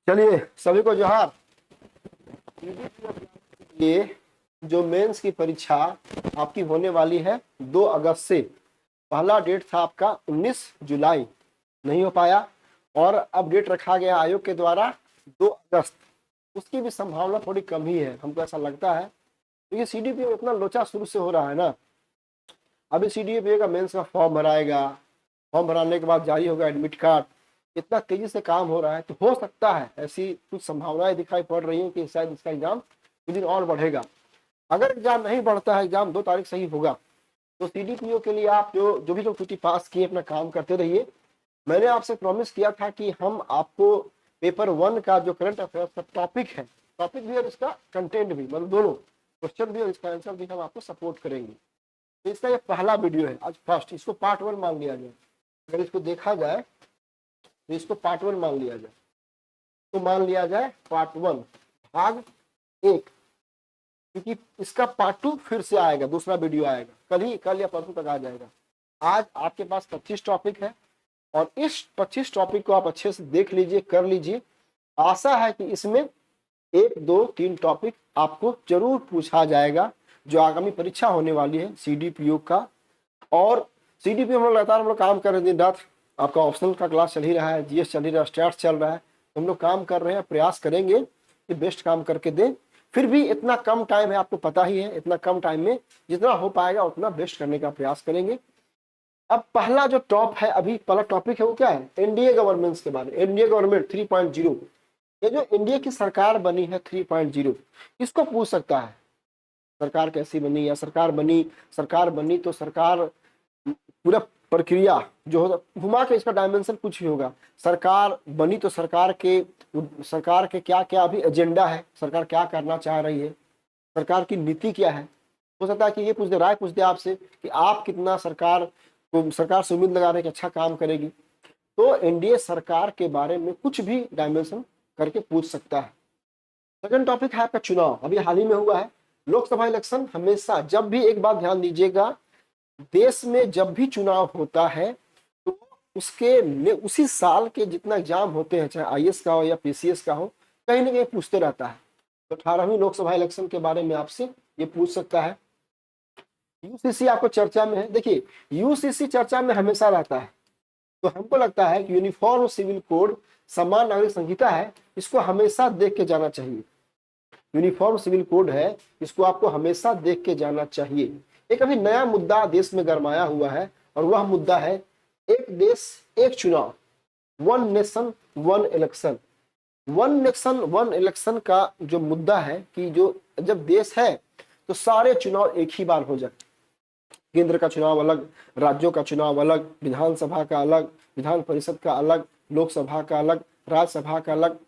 चलिए सभी को जोहार। ये जो मेंस की परीक्षा आपकी होने वाली है 2 अगस्त से। पहला डेट था आपका 19 जुलाई, नहीं हो पाया और अब डेट रखा गया आयोग के द्वारा 2 अगस्त। उसकी भी संभावना थोड़ी कम ही है, हमको ऐसा लगता है, क्योंकि सीडीपी में इतना लोचा शुरू से हो रहा है ना। अभी सीडीपी का मेंस का फॉर्म भराएगा, फॉर्म भराने के बाद जारी होगा एडमिट कार्ड। इतना तेजी से काम हो रहा है तो हो सकता है ऐसी कुछ संभावनाएं दिखाई पड़ रही हैं कि शायद इसका एग्जाम कुछ दिन और बढ़ेगा। अगर एग्जाम नहीं बढ़ता है, एग्जाम 2 तारीख से ही होगा, तो सीडीपीओ के लिए आप जो जो भी लोग छुट्टी पास किए अपना काम करते रहिए। मैंने आपसे प्रॉमिस किया था कि हम आपको पेपर 1 का जो करंट अफेयर्स का टॉपिक भी और इसका कंटेंट भी, मतलब दोनों क्वेश्चन भी और इसका आंसर भी हम आपको सपोर्ट करेंगे। तो इसका ये पहला वीडियो है आज फर्स्ट, इसको पार्ट 1 मान लिया जाए। अगर इसको देखा जाए तो इसको पार्ट 1 मान लिया जाए, तो मान लिया जाए पार्ट 1 भाग 1, क्योंकि इसका पार्ट 2 फिर से आएगा, दूसरा वीडियो आएगा कल या परसों तक आ जाएगा। आज आपके पास 25 टॉपिक है और इस 25 टॉपिक को आप अच्छे से देख लीजिए, कर लीजिए। आशा है कि इसमें 1 2 3 टॉपिक आपको जरूर पूछा जाएगा जो आगामी परीक्षा होने वाली है सीडीपीओ का। और सीडीपीओ हम लोग लगातार काम कर रहे हैं दिन रात। आपका ऑप्शनल का क्लास चल ही रहा है, जीएस चल ही रहा है, स्टैट्स चल रहा है, हम लोग काम कर रहे हैं, प्रयास करेंगे कि बेस्ट काम करके दें। फिर भी इतना कम टाइम है, आपको पता ही है, इतना कम टाइम में जितना हो पाएगा उतना बेस्ट करने का प्रयास करेंगे। अब पहला जो टॉप है, अभी पहला टॉपिक है वो क्या है, एनडीए गवर्नेंस के बारे में। एनडीए गवर्नमेंट 3.0, ये जो एनडीए की सरकार बनी है 3.0, इसको पूछ सकता है सरकार कैसी बनी, या सरकार बनी तो सरकार पूरा प्रक्रिया जो होगा घुमा के, इसका डायमेंशन कुछ भी होगा। सरकार बनी तो सरकार के क्या क्या अभी एजेंडा है, सरकार क्या करना चाह रही है, सरकार की नीति क्या है। हो सकता है कि ये पूछ दे, राय पूछ दे आपसे कि आप कितना सरकार से उम्मीद लगा रहे हैं कि अच्छा काम करेगी। तो एनडीए सरकार के बारे में कुछ भी डायमेंशन करके पूछ सकता है। सेकंड टॉपिक है आपका चुनाव, अभी हाल ही में हुआ है लोकसभा इलेक्शन। हमेशा जब भी, एक बात ध्यान दीजिएगा, देश में जब भी चुनाव होता है तो उसी साल के जितना एग्जाम होते हैं, चाहे आईएएस का हो या पीसीएस का हो, कहीं ना कहीं पूछते रहता है। तो 18वीं लोकसभा इलेक्शन के बारे में आपसे ये पूछ सकता है। यूसीसी आपको चर्चा में है, देखिए यूसीसी चर्चा में हमेशा रहता है। तो हमको लगता है कि यूनिफॉर्म सिविल कोड, समान नागरिक संहिता है, इसको हमेशा देख के जाना चाहिए। यूनिफॉर्म सिविल कोड है, इसको आपको हमेशा देख के जाना चाहिए। एक अभी नया मुद्दा देश में गरमाया हुआ है और वह मुद्दा है एक देश एक चुनाव, 1 नेशन 1 इलेक्शन। 1 नेशन 1 इलेक्शन का जो मुद्दा है कि जो जब देश है तो सारे चुनाव एक ही बार हो जाए। केंद्र का चुनाव अलग, राज्यों का चुनाव अलग, विधानसभा का अलग, विधान परिषद का अलग, लोकसभा का अलग, राज्यसभा का अलग।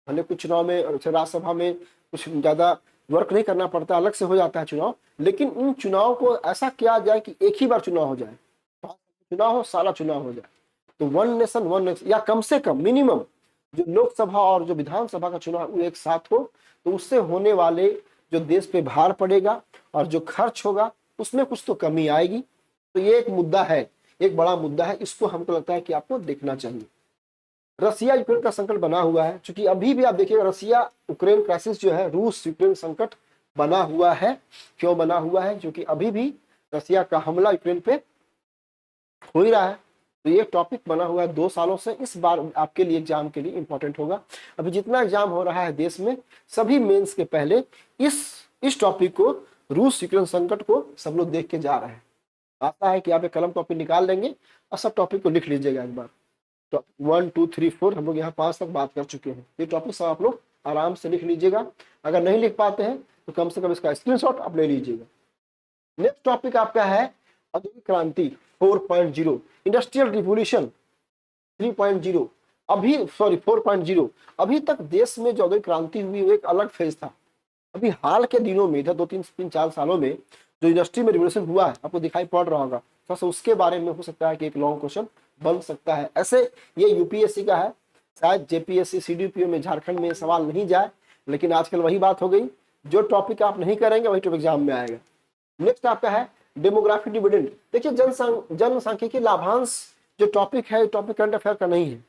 भले कुछ चुनाव में, राज्यसभा में कुछ ज्यादा वर्क नहीं करना पड़ता, अलग से हो जाता है चुनाव, लेकिन इन चुनाव को ऐसा किया जाए कि एक ही बार चुनाव हो जाए, चुनाव हो, सारा चुनाव हो जाए। तो 1 नेशन 1 इलेक्शन, या कम से कम मिनिमम जो लोकसभा और जो विधानसभा का चुनाव वो एक साथ हो, तो उससे होने वाले जो देश पे भार पड़ेगा और जो खर्च होगा उसमें कुछ तो कमी आएगी। तो ये एक मुद्दा है, एक बड़ा मुद्दा है, इसको हमको लगता है कि आपको देखना चाहिए। रसिया यूक्रेन का संकट बना हुआ है, क्योंकि अभी भी आप देखिएगा रसिया यूक्रेन क्राइसिस जो है, रूस यूक्रेन संकट बना हुआ है। क्यों बना हुआ है? क्योंकि अभी भी रसिया का हमला यूक्रेन पे हो ही रहा है। तो ये टॉपिक बना हुआ है 2 सालों से, इस बार आपके लिए एग्जाम के लिए इंपॉर्टेंट होगा। अभी जितना एग्जाम हो रहा है देश में, सभी मेंस के पहले इस टॉपिक को, रूस यूक्रेन संकट को सब लोग देख के जा रहे हैं। आशा है कि आप एक कलम कॉपी निकाल लेंगे और सब टॉपिक को लिख लीजिएगा एक बार। तो 1 2 3 4 हम लोग यहाँ 5 तक बात कर चुके हैं। ये टॉपिक सब आप लोग आराम से लिख लीजिएगा। अगर नहीं लिख पाते हैं तो कम से कम इसका स्क्रीनशॉट आप ले लीजिएगा। नेक्स्ट टॉपिक आपका है औद्योगिक क्रांति 4.0, इंडस्ट्रियल रिवोल्यूशन 3.0। अभी 4.0। अभी तक देश में जो औद्योगिक क्रांति हुई वो एक अलग फेज था। अभी हाल के दिनों में, इधर 2 3 4 सालों में जो इंडस्ट्री में रिवोल्यूशन हुआ है, आपको दिखाई पड़ रहा होगा, तो उसके बारे में हो सकता है कि एक लॉन्ग क्वेश्चन बन सकता है। ऐसे ये यूपीएससी का है, शायद जेपीएससी सीडीपीओ में झारखंड में सवाल नहीं जाए, लेकिन आजकल वही बात हो गई, जो टॉपिक आप नहीं करेंगे वही टॉपिक एग्जाम में आएगा। नेक्स्ट आपका है डेमोग्राफी डिविडेंड। देखिए जनसांख्यिकी लाभांश जो टॉपिक है, टॉपिक करंट अफेयर का नहीं है,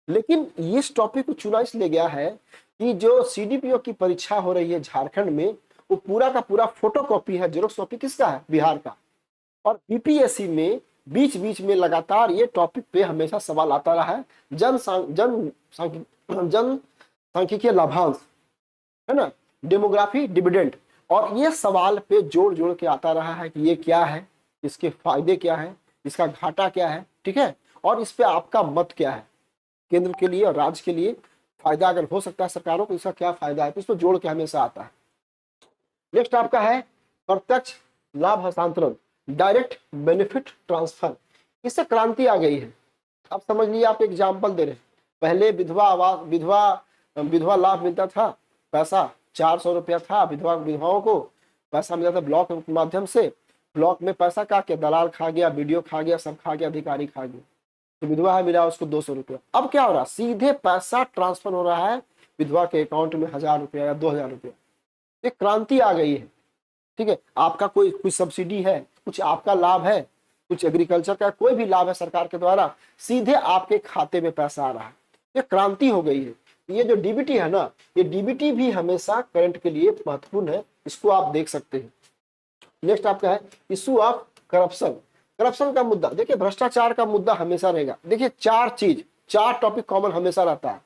लेकिन इस टॉपिक को चुना इसलिए गया है कि जो सीडीपीओ की परीक्षा हो रही है झारखंड में, वो पूरा का पूरा फोटो कॉपी है, जेरोक्स कॉपी किसका है? बिहार का। और बीपीएससी में बीच बीच में लगातार ये टॉपिक पे हमेशा सवाल आता रहा है। जनसांख्यिकीय लाभांश, है ना, डेमोग्राफी डिविडेंड, और ये सवाल पे जोड़ जोड़ के आता रहा है कि ये क्या है, इसके फायदे क्या है, इसका घाटा क्या है, ठीक है, और इस पे आपका मत क्या है, केंद्र के लिए और राज्य के लिए फायदा अगर हो सकता है सरकारों को, इसका क्या फायदा है, तो इसको जोड़ के हमेशा आता है। नेक्स्ट आपका है प्रत्यक्ष लाभ हस्तांतरण, डायरेक्ट बेनिफिट ट्रांसफर। इससे क्रांति आ गई है। आप समझ लीजिए, आप एग्जाम्पल दे रहे हैं, पहले विधवा आवास, विधवा लाभ मिलता था, पैसा 400 रुपया था, विधवाओं को पैसा मिलता था ब्लॉक के माध्यम से। ब्लॉक में पैसा का क्या, दलाल खा गया, बीडीओ खा गया, सब खा गया, अधिकारी खा गया, तो विधवा है मिला उसको 200 रुपया। अब क्या हो रहा है, सीधे पैसा ट्रांसफर हो रहा है विधवा के अकाउंट में, 1000 रुपया या 2000 रुपया। एक क्रांति आ गई है, ठीक है। आपका कोई कुछ सब्सिडी है, कुछ आपका लाभ है, कुछ एग्रीकल्चर का कोई भी लाभ है सरकार के द्वारा, सीधे आपके खाते में पैसा आ रहा है। ये क्रांति हो गई है। ये जो डीबीटी है ना, ये डीबीटी भी हमेशा करंट के लिए महत्वपूर्ण है, इसको आप देख सकते हैं। नेक्स्ट आपका है इशू ऑफ करप्शन। करप्शन का मुद्दा, देखिए भ्रष्टाचार का मुद्दा हमेशा रहेगा। देखिए चार टॉपिक कॉमन हमेशा रहता है,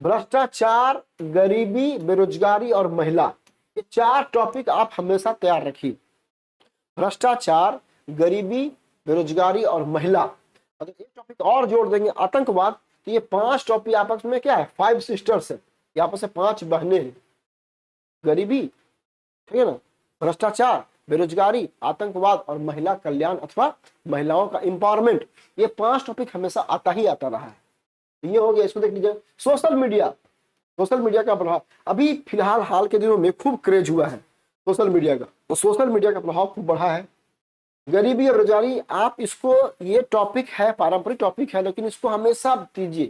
भ्रष्टाचार, गरीबी, बेरोजगारी और महिला। ये 4 टॉपिक आप हमेशा तैयार रखिए, भ्रष्टाचार, गरीबी, बेरोजगारी और महिला। अगर एक टॉपिक और जोड़ देंगे आतंकवाद, तो ये 5 टॉपिक आपस में क्या है, 5 सिस्टर्स है, ये आपस में 5 बहनें हैं। गरीबी, ठीक है ना, भ्रष्टाचार, बेरोजगारी, आतंकवाद और महिला कल्याण अथवा महिलाओं का एम्पावरमेंट, ये 5 टॉपिक हमेशा आता ही आता रहा है। ये हो गया। इसको देख लीजिए, सोशल मीडिया का प्रभाव अभी फिलहाल हाल के दिनों में खूब क्रेज हुआ है सोशल मीडिया का, तो सोशल मीडिया का प्रभाव खूब बढ़ा है। गरीबी और बेरोजगारी, आप इसको, ये टॉपिक है, पारंपरिक टॉपिक है, लेकिन इसको हमेशा दीजिए,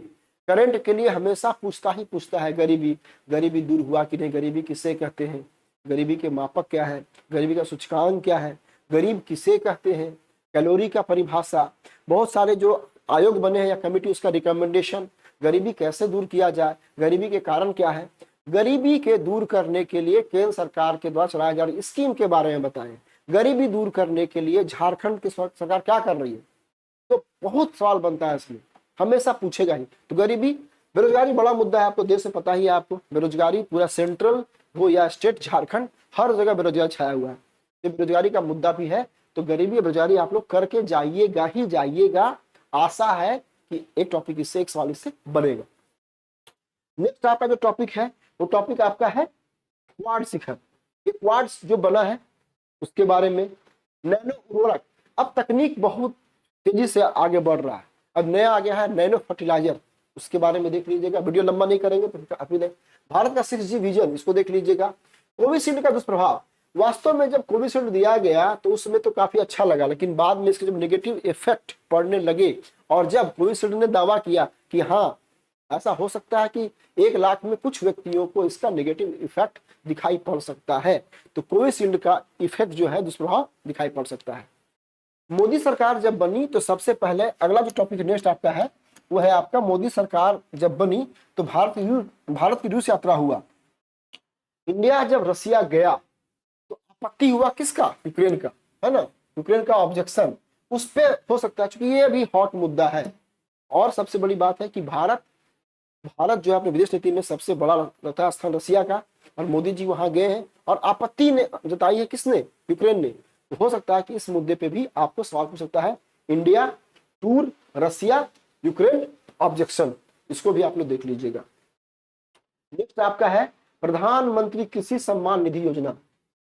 करंट के लिए हमेशा पूछता है गरीबी दूर हुआ कि नहीं, गरीबी किसे कहते हैं, गरीबी के मापक क्या है, गरीबी का सूचकांक क्या है, गरीब किसे कहते हैं, कैलोरी का परिभाषा, बहुत सारे जो आयोग बने हैं या कमेटी, उसका रिकमेंडेशन, गरीबी कैसे दूर किया जाए, गरीबी के कारण क्या है, गरीबी के दूर करने के लिए केंद्र सरकार के द्वारा चलाए जा रही स्कीम के बारे में बताएं, गरीबी दूर करने के लिए झारखंड की सरकार क्या कर रही है। तो बहुत सवाल बनता है इसमें, हमेशा पूछेगा ही। तो गरीबी, बेरोजगारी बड़ा मुद्दा है, आपको देश से पता ही है, आपको बेरोजगारी पूरा सेंट्रल हो या स्टेट, झारखंड हर जगह बेरोजगारी छाया हुआ है। ये बेरोजगारी का मुद्दा भी है, तो गरीबी बेरोजगारी आप लोग करके जाइएगा ही जाइएगा। आशा है कि एक टॉपिक इससे, एक सवाल इससे बनेगा। नेक्स्ट आपका जो टॉपिक है, वो टॉपिक आपका है क्वाड शिखर। ये क्वाड्स जो बना है उसके बारे में, नैनो उर्वरक, अब तकनीक बहुत तेजी से आगे बढ़ रहा है, अब नया आ गया है नैनो फर्टिलाइजर, उसके बारे में देख लीजिएगा। वीडियो लंबा नहीं करेंगे तो काफी नहीं। भारत का 6G विजन, इसको देख लीजिएगा। कोविशील्ड का दुष्प्रभाव, वास्तव में जब कोविशील्ड दिया गया तो उसमें तो काफी अच्छा लगा, लेकिन बाद में इसके जब नेगेटिव इफेक्ट पड़ने लगे, और जब कोविशील्ड ने दावा किया कि हाँ ऐसा हो सकता है कि 1 लाख में कुछ व्यक्तियों को इसका नेगेटिव इफेक्ट दिखाई पड़ सकता है, तो कोविशील्ड का इफेक्ट जो है, दुष्प्रभाव दिखाई पड़ सकता है। मोदी सरकार जब बनी तो सबसे पहले, अगला जो टॉपिक नेक्स्ट आपका है वो है आपका, मोदी सरकार जब बनी तो भारत की रूस यात्रा हुआ। इंडिया जब रसिया गया तो आपत्ति हुआ किसका, यूक्रेन का, है ना, यूक्रेन का ऑब्जेक्शन, उस पे हो सकता है, क्योंकि ये भी हॉट मुद्दा है। और सबसे बड़ी बात है कि भारत जो है अपने विदेश नीति में सबसे बड़ा रहता है स्थान रसिया का, और मोदी जी वहां गए हैं और आपत्ति ने जताई है, किसने, यूक्रेन ने। तो हो सकता है कि इस मुद्दे पे भी आपको सवाल पूछ सकता है, इंडिया टूर, रसिया, यूक्रेन ऑब्जेक्शन, इसको भी आप लोग देख लीजिएगा। नेक्स्ट आपका है प्रधानमंत्री कृषि सम्मान निधि योजना।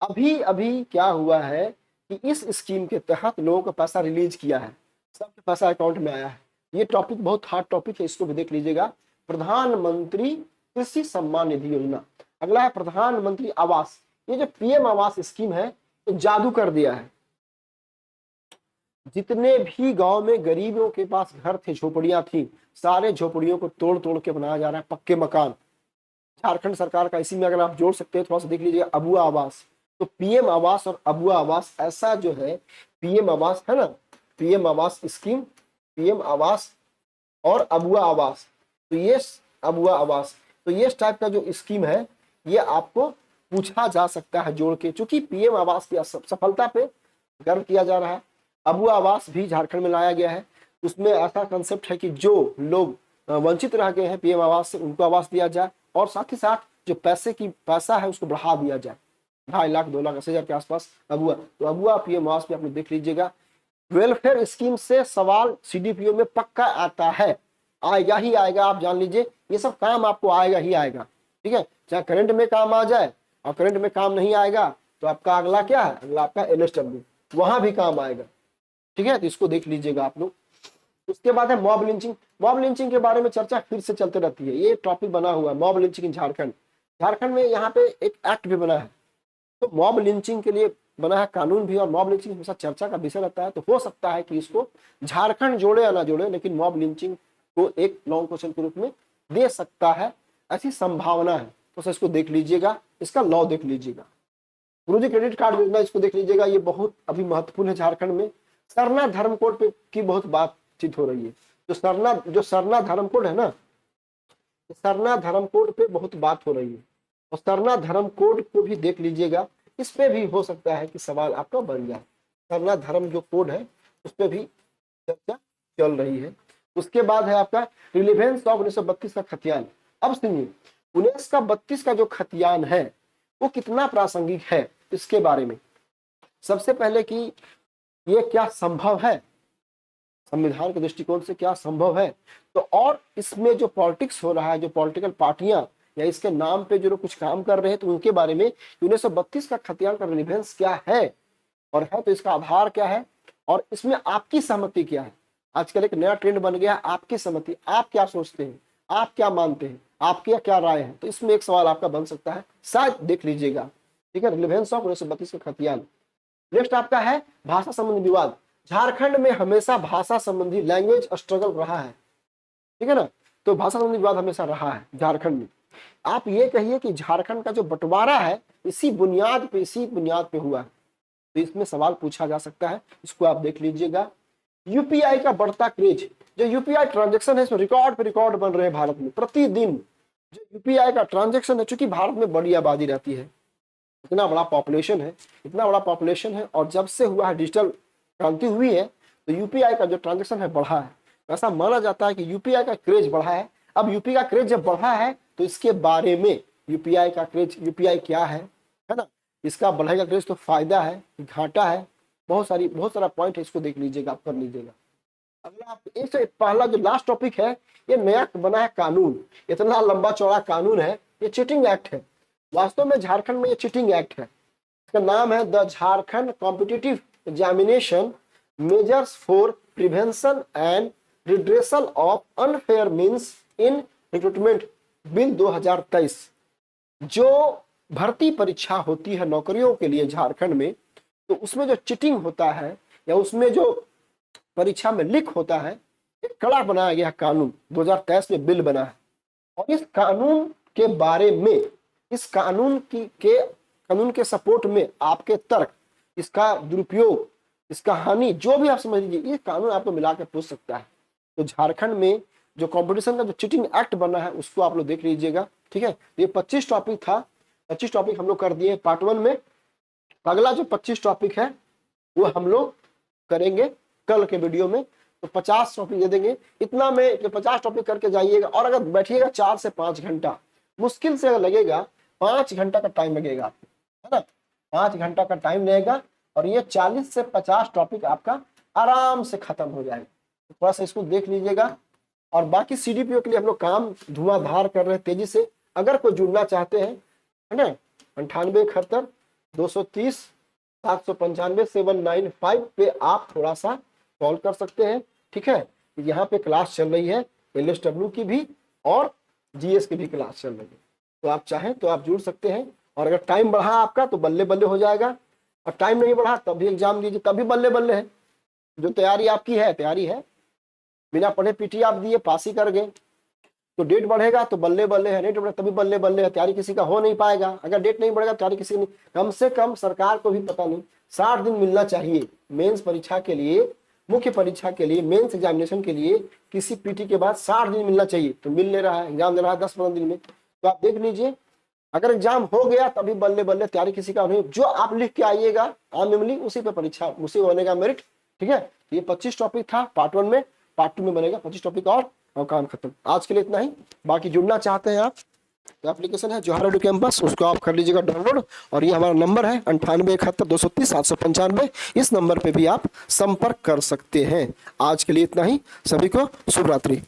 अभी क्या हुआ है कि इस स्कीम के तहत लोगों को पैसा रिलीज किया है, सबके पैसा अकाउंट में आया है। ये टॉपिक बहुत हार्ड टॉपिक है, इसको भी देख लीजिएगा। प्रधानमंत्री कृषि सम्मान निधि योजना। अगला है प्रधानमंत्री आवास। ये जो पीएम आवास स्कीम है, तो जादू कर दिया है। जितने भी गांव में गरीबों के पास घर थे, झोपड़ियां थी, सारे झोपड़ियों को तोड़ तोड़ के बनाया जा रहा है पक्के मकान। झारखंड सरकार का, इसी में अगर आप जोड़ सकते हैं थोड़ा सा देख लीजिए, अबुआ आवास। तो पीएम आवास और अबुआ आवास, ऐसा जो है पीएम आवास है ना, पीएम आवास स्कीम, पीएम आवास और अबुआ आवास, तो ये अबुआ आवास, तो ये टाइप का जो स्कीम है ये आपको पूछा जा सकता है जोड़ के, चूंकि पीएम आवास की सफलता पे गर्व किया जा रहा है। अबुआ आवास भी झारखंड में लाया गया है, उसमें ऐसा कंसेप्ट है कि जो लोग वंचित रह गए हैं पीएम आवास से उनको आवास दिया जाए, और साथ ही साथ जो पैसा है उसको बढ़ा दिया जाए, 2.5 लाख 2 लाख 80,000 के आसपास अबुआ। तो अबुआ पीएम आवास में आप लोग देख लीजिएगा। वेलफेयर स्कीम से सवाल सीडीपीओ में पक्का आता है, आएगा ही आएगा, आप जान लीजिए ये सब काम आपको आएगा ही आएगा, ठीक है। चाहे करंट में काम आ जाए, और करंट में काम नहीं आएगा तो आपका अगला क्या है, अगला आपका एलएसडब्ल्यू, वहां भी काम आएगा, ठीक है। तो इसको देख लीजिएगा आप लोग। उसके बाद है मॉब लिंचिंग। मॉब लिंचिंग के बारे में चर्चा फिर से चलते रहती है, ये टॉपिक बना हुआ है मॉब लिंचिंग इन झारखंड। झारखंड में यहाँ पे एक एक्ट भी बना है, तो मॉब लिंचिंग के लिए बना है कानून भी, और मॉब लिंचिंग हमेशा चर्चा का विषय रहता है। तो हो सकता है कि इसको झारखंड जोड़े या ना जोड़े, लेकिन मॉब लिंचिंग को एक लॉन्ग क्वेश्चन के रूप में दे सकता है, ऐसी संभावना है। तो इसको देख लीजिएगा, इसका लॉ देख लीजिएगा। गुरुजी क्रेडिट कार्ड योजना, इसको देख लीजिएगा, ये बहुत अभी महत्वपूर्ण है झारखंड में। सरना धर्म कोड पे की बहुत बातचीत हो रही है, जो सरना धर्म कोड है ना, सरना धर्म कोड पे बहुत बात हो रही है, और सरना धर्म कोड को भी देख लीजिएगा, इस पे भी हो सकता है कि सवाल आपका बन जाए। सरना धर्म जो कोड है उस पे भी चर्चा चल रही है। उसके बाद है आपका रिलीवेंस ऑफ 1932 का खतियान। अब सुनिए, 1932 का जो खतियान है वो कितना प्रासंगिक है, इसके बारे में सबसे पहले कि ये क्या संभव है, संविधान के दृष्टिकोण से क्या संभव है। तो और इसमें जो पॉलिटिक्स हो रहा है, जो पॉलिटिकल पार्टियां या इसके नाम पे जो लोग कुछ काम कर रहे हैं, तो उनके बारे में 1932 का खतियान का रिलीवेंस क्या है, और है तो इसका आधार क्या है, और इसमें आपकी सहमति क्या है। आजकल एक नया ट्रेंड बन गया है आपकी सहमति, आप क्या सोचते हैं, आप क्या मानते हैं, आपकी क्या राय है। तो इसमें एक सवाल आपका बन सकता है, शायद देख लीजिएगा, ठीक है। रिलीवेंस ऑफ 1932 का खतियान। नेक्स्ट आपका है भाषा संबंधी विवाद। झारखंड में हमेशा भाषा संबंधी लैंग्वेज स्ट्रगल रहा है, ठीक है ना। तो भाषा संबंधी विवाद हमेशा रहा है झारखंड में। आप ये कहिए कि झारखंड का जो बंटवारा है इसी बुनियाद पे हुआ है, तो इसमें सवाल पूछा जा सकता है, इसको आप देख लीजिएगा। यूपीआई का बढ़ता क्रेज, जो यूपीआई ट्रांजैक्शन है इसमें रिकॉर्ड पे रिकॉर्ड बन रहे हैं भारत में प्रतिदिन। जो यूपीआई का ट्रांजैक्शन है, चूंकि भारत में बड़ी आबादी रहती है, इतना बड़ा पॉपुलेशन है, और जब से हुआ है डिजिटल क्रांति हुई है, तो यूपीआई का जो ट्रांजैक्शन है बढ़ा है। ऐसा माना जाता है कि यूपीआई का क्रेज बढ़ा है। अब यूपीआई का क्रेज जब बढ़ा है तो इसके बारे में यूपीआई का क्रेज, यूपीआई क्या है ना, इसका बढ़ेगा क्रेज तो फायदा है घाटा है, बहुत सारा पॉइंट है, इसको देख लीजिएगा, आप कर लीजिएगा। अगला आप इससे पहला जो लास्ट टॉपिक है, ये नया बना है कानून, इतना लंबा चौड़ा कानून है, ये चीटिंग एक्ट है। वास्तव में झारखंड में ये चीटिंग एक्ट है, इसका नाम है the Jharkhand competitive examination measures for prevention and redressal of unfair means in recruitment bill 2023। जो भर्ती परीक्षा होती है नौकरियों के लिए झारखंड में, तो उसमें जो चीटिंग होता है या उसमें जो परीक्षा में लीक होता है, एक कड़ा बनाया गया कानून 2023 में बिल बना है। और इस कानून के बारे में, इस कानून के सपोर्ट में आपके तर्क, इसका दुरुपयोग, इसका हानि, जो भी आप समझ लीजिए, ये कानून आपको मिला के पूछ सकता है। तो झारखंड में जो कंपटीशन का जो चीटिंग एक्ट बना है उसको आप लोग देख लीजिएगा, ठीक है। ये 25 टॉपिक था, 25 टॉपिक हम लोग कर दिए पार्ट 1 में। अगला जो 25 टॉपिक है वो हम लोग करेंगे कल के वीडियो में, तो 50 टॉपिक दे देंगे। इतना में 50 टॉपिक करके जाइएगा, और अगर बैठिएगा 4 से 5 घंटा, मुश्किल से अगर लगेगा 5 घंटा का टाइम लगेगा आपको, है ना, 5 घंटा का टाइम लगेगा, और ये 40 से 50 टॉपिक आपका आराम से खत्म हो जाएगा। तो थोड़ा सा इसको देख लीजिएगा। और बाकी सीडीपीओ के लिए हम लोग काम धुआंधार कर रहे हैं तेजी से। अगर कोई जुड़ना चाहते हैं, है ना, 9871 230 795 795 पे आप थोड़ा सा कॉल कर सकते हैं, ठीक है। यहाँ पे क्लास चल रही है एलएसडब्ल्यू की भी और जीएस की भी क्लास चल रही है, तो आप चाहें तो आप जुड़ सकते हैं। और अगर टाइम बढ़ा आपका तो बल्ले बल्ले हो जाएगा, और टाइम नहीं बढ़ा तब भी एग्जाम दीजिए, तब भी बल्ले बल्ले है। जो तैयारी आपकी है तैयारी है, बिना पढ़े पीटी आप दिए पास ही कर गए, तो डेट बढ़ेगा तो बल्ले बल्ले है, डेट बढ़े तभी बल्ले बल्ले है, तैयारी किसी का हो नहीं पाएगा। अगर डेट नहीं बढ़ेगा तैयारी किसी की नहीं। कम से कम सरकार को भी पता नहीं 60 दिन मिलना चाहिए मेंस परीक्षा के लिए, मुख्य परीक्षा के लिए, मेंस एग्जामिनेशन के लिए किसी पीटी के बाद 60 दिन मिलना चाहिए, तो मिल नहीं रहा है, एग्जाम दे रहा है 10-15 दिन में। तो आप देख लीजिए, अगर एग्जाम हो गया तभी बल्ले बल्ले, तैयारी किसी का नहीं, जो आप लिख के आइएगा आमिमली उसी पे परीक्षा, उसी बनेगा मेरिट। ठीक है, ये 25 टॉपिक था पार्ट 1 में, पार्ट 2 में बनेगा 25 टॉपिक और काम खत्म। आज के लिए इतना ही। बाकी जुड़ना चाहते हैं आप तो एप्लीकेशन है जवाहर रेडियो कैंपस, उसको आप कर लीजिएगा डाउनलोड। और ये हमारा नंबर है 9871 230 795। इस नंबर पे भी आप संपर्क कर सकते हैं। आज के लिए इतना ही, सभी को शुभ रात्रि।